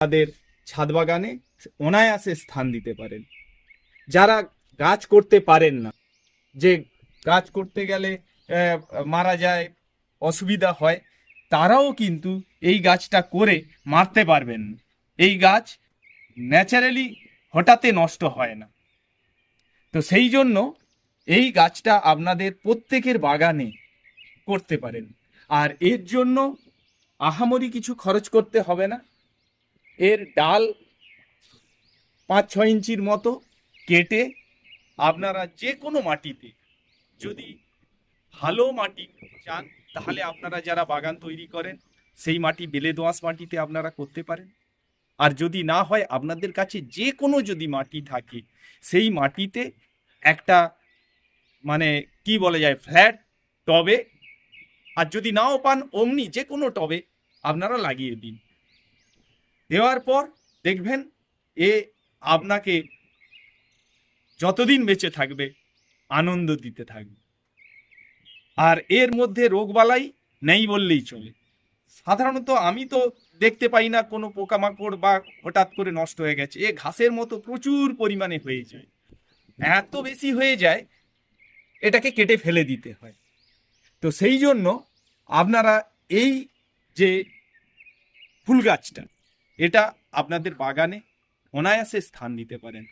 তাদের ছাদ বাগানে অনায়াসে স্থান দিতে পারেন। যারা গাছ করতে পারেন না, যে গাছ করতে গেলে মারা যায়, অসুবিধা হয়, তারাও কিন্তু এই গাছটা করে মারতে পারবেন। এই গাছ ন্যাচারালি হঠাৎ নষ্ট হয় না। তো সেই জন্য এই গাছটা আপনাদের প্রত্যেকের বাগানে করতে পারেন। আর এর জন্য আহামরি কিছু খরচ করতে হবে না। এর ডাল 5-6 ইঞ্চির মতো কেটে আপনারা যে কোনো মাটিতে, যদি ভালো মাটি চান তাহলে আপনারা যারা বাগান তৈরি করেন সেই মাটি বেলে দোআঁশ মাটিতে আপনারা করতে পারেন। আর যদি না হয়, আপনাদের কাছে যে কোনো যদি মাটি থাকে সেই মাটিতে একটা মানে কি বলা যায় ফ্ল্যাট টবে, আর যদি নাও পান অমনি যে কোনো টবে আপনারা লাগিয়ে দিন। দেওয়ার পর দেখবেন এ আপনাকে যতদিন বেঁচে থাকবে আনন্দ দিতে থাকবে। আর এর মধ্যে রোগবালাই নেই বললেই চলে। সাধারণত আমি তো দেখতে পাই না কোনো পোকামাকড় বা হঠাৎ করে নষ্ট হয়ে গেছে। এ ঘাসের মতো প্রচুর পরিমাণে হয়ে যায়, এত বেশি হয়ে যায় এটাকে কেটে ফেলে দিতে হয়। তো সেই জন্য আপনারা এই যে ফুল গাছটা, এটা আপনাদের বাগানে অনায়াসে স্থান দিতে পারেন।